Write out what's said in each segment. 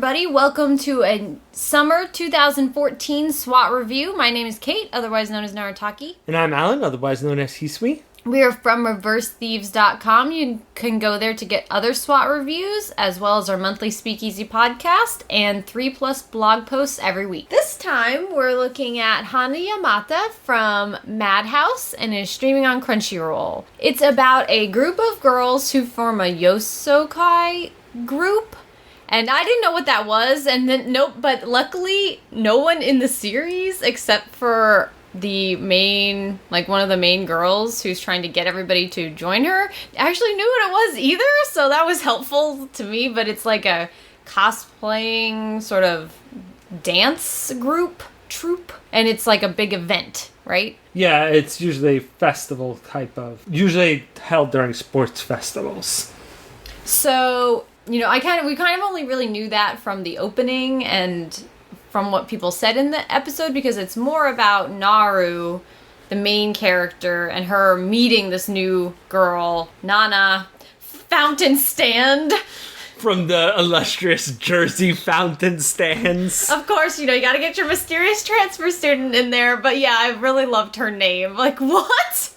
everybody. Welcome to a summer 2014 SWAT review. My name is Kate, otherwise known as Narataki. And I'm Alan, otherwise known as Hisui. We are from ReverseThieves.com. You can go there to get other SWAT reviews, as well as our monthly Speakeasy podcast, and 3+ blog posts every week. This time, we're looking at Hanayamata from MADHOUSE, and is streaming on Crunchyroll. It's about a group of girls who form a yosokai group. And I didn't know what that was, and then but luckily, no one in the series, except for the main, one of the main girls who's trying to get everybody to join her, actually knew what it was either, so that was helpful to me. But it's like a cosplaying sort of dance troupe, and it's like a big event, right? Yeah, it's usually festival usually held during sports festivals. So, we kind of only really knew that from the opening and from what people said in the episode, because it's more about Naru, the main character, and her meeting this new girl, Nana, fountain stand. From the illustrious Jersey fountain stands. Of course, you gotta get your mysterious transfer student in there, but yeah, I really loved her name. Like, what?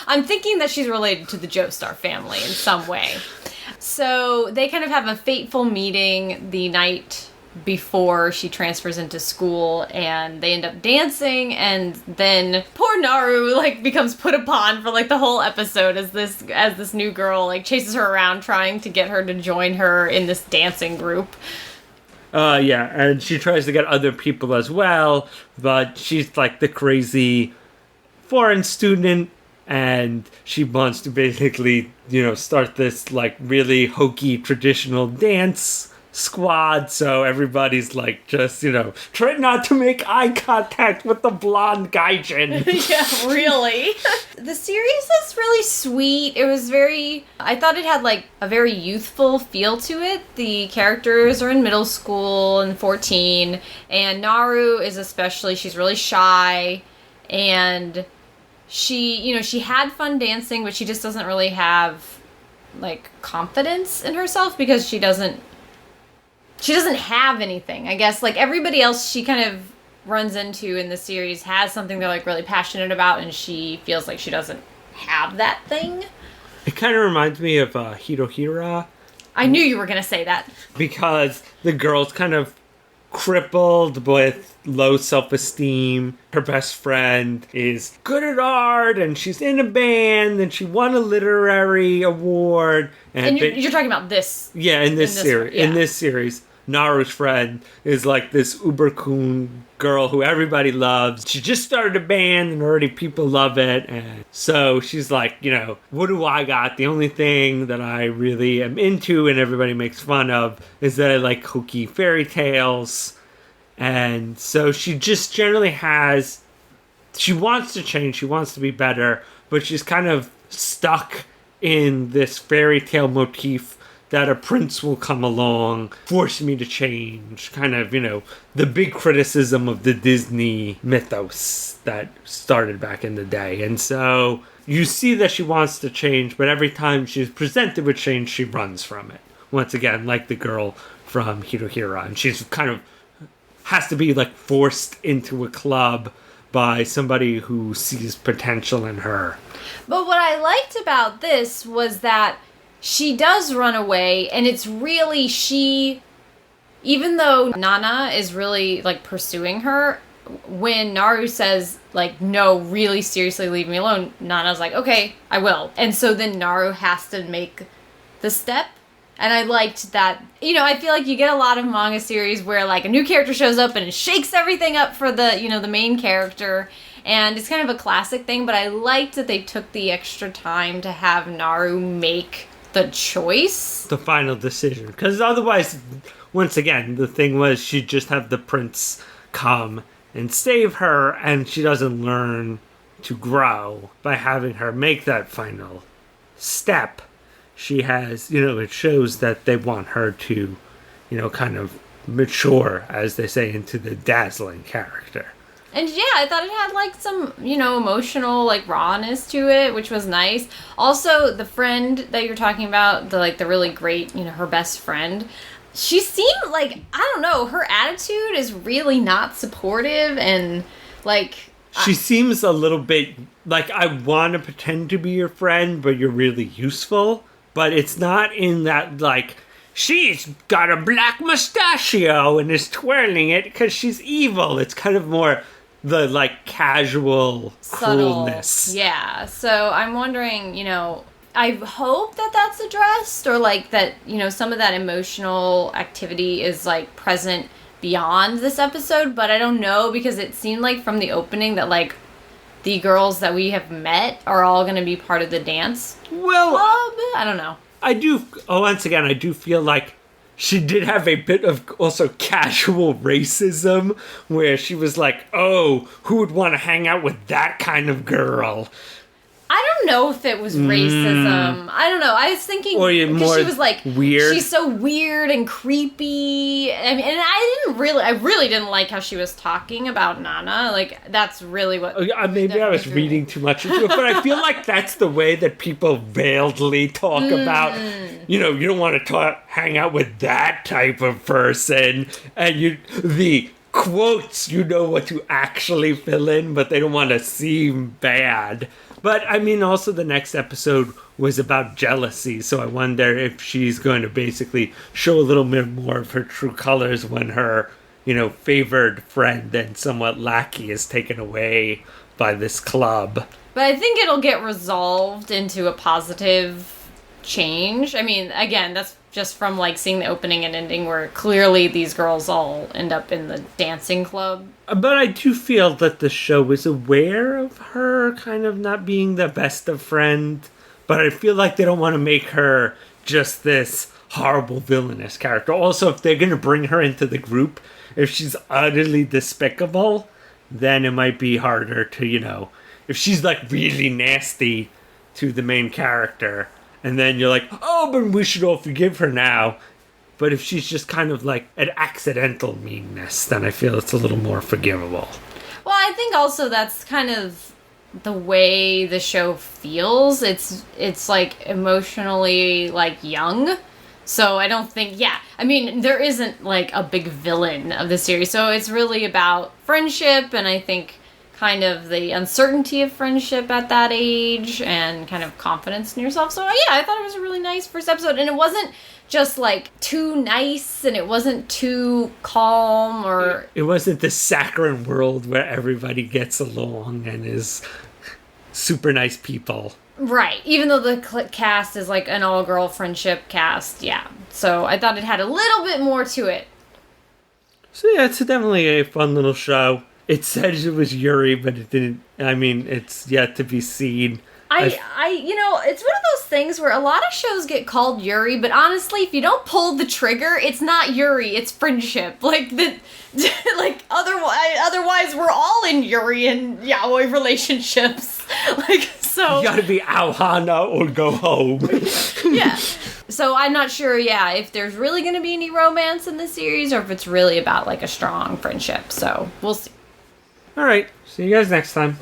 I'm thinking that she's related to the Joestar family in some way. So they kind of have a fateful meeting the night before she transfers into school, and they end up dancing, and then poor Naru becomes put upon for the whole episode as this new girl chases her around trying to get her to join her in this dancing group. Yeah, and she tries to get other people as well, but she's the crazy foreign student, and she wants to basically, start this really hokey traditional dance squad, so everybody's try not to make eye contact with the blonde gaijin. Yeah, really. The series is really sweet. It was I thought it had a very youthful feel to it. The characters are in middle school and 14, and Naru is she's really shy, and she had fun dancing, but she just doesn't really have confidence in herself, because she doesn't have anything. I guess everybody else she kind of runs into in the series has something they're really passionate about, and she feels like she doesn't have that thing. It kind of reminds me of Hirohira. I knew you were going to say that. Because the girl's kind of crippled with low self-esteem. Her best friend is good at art, and she's in a band, and she won a literary award. And you're talking about this. Yeah, in this series. Yeah. In this series, Naru's friend is this uber-coon girl who everybody loves. She just started a band, and already people love it. And so she's what do I got? The only thing that I really am into and everybody makes fun of is that I like hokey fairy tales. And so she just generally she wants to change, she wants to be better, but she's kind of stuck in this fairy tale motif that a prince will come along, force me to change, kind of, the big criticism of the Disney mythos that started back in the day. And so you see that she wants to change, but every time she's presented with change, she runs from it. Once again, like the girl from Hirohira. And she's kind of has to be forced into a club by somebody who sees potential in her. But what I liked about this was that she does run away, and it's really even though Nana is really pursuing her, when Naru says no, really seriously leave me alone, Nana's okay, I will. And so then Naru has to make the step. And I liked that, I feel you get a lot of manga series where a new character shows up and it shakes everything up for the, the main character. And it's kind of a classic thing, but I liked that they took the extra time to have Naru make the choice. The final decision. Because otherwise, once again, the thing was she'd just have the prince come and save her, and she doesn't learn to grow by having her make that final step. She has, it shows that they want her to, kind of mature, as they say, into the dazzling character. And yeah, I thought it had some, emotional rawness to it, which was nice. Also, the friend that you're talking about, the really great, her best friend, she seemed like, I don't know, her attitude is really not supportive, and like... She seems a little bit like, I want to pretend to be your friend, but you're really useful. But it's not in that, like, she's got a black mustachio and is twirling it because she's evil. It's kind of more the, like, casual subtle cruelness. Yeah, so I'm wondering, I hope that that's addressed, or, like, that, some of that emotional activity is, like, present beyond this episode, but I don't know, because it seemed like from the opening that, like, the girls that we have met are all going to be part of the dance club. I don't know. Once again, I do feel like she did have a bit of also casual racism, where she was like, oh, who would want to hang out with that kind of girl? I don't know if it was racism. I don't know. I was thinking, because she was like, weird. She's so weird and creepy. I mean, and I really didn't like how she was talking about Nana. Like, that's really what... Maybe I was reading too much into it, but I feel like that's the way that people veiledly talk about, you don't want to hang out with that type of person, and the quotes, what to actually fill in, but they don't want to seem bad. But, I mean, also the next episode was about jealousy, so I wonder if she's going to basically show a little bit more of her true colors when her, favored friend and somewhat lackey is taken away by this club. But I think it'll get resolved into a positive change. I mean, again, that's just from, like, seeing the opening and ending where clearly these girls all end up in the dancing club. But I do feel that the show is aware of her kind of not being the best of friend. But I feel like they don't want to make her just this horrible villainous character. Also, if they're going to bring her into the group, if she's utterly despicable, then it might be harder to, if she's like really nasty to the main character, and then you're like, oh, but we should all forgive her now. But if she's just kind of like an accidental meanness, then I feel it's a little more forgivable. Well, I think also that's kind of the way the show feels. It's like emotionally like young. So I don't think, I mean, there isn't like a big villain of the series. So it's really about friendship, and I think kind of the uncertainty of friendship at that age and kind of confidence in yourself. So I thought it was a really nice first episode, and it wasn't just like too nice, and it wasn't too calm, or it wasn't the saccharine world where everybody gets along and is super nice people. Right, even though the cast is like an all-girl friendship cast, so I thought it had a little bit more to it. So it's definitely a fun little show. It said it was Yuri, but it didn't. I mean, it's yet to be seen. It's one of those things where a lot of shows get called Yuri, but honestly, if you don't pull the trigger, it's not Yuri, it's friendship. Like, otherwise we're all in Yuri and yaoi relationships. Like, so... You gotta be Auhana or go home. Yeah. So I'm not sure, if there's really gonna be any romance in the series, or if it's really about, like, a strong friendship. So, we'll see. Alright, see you guys next time.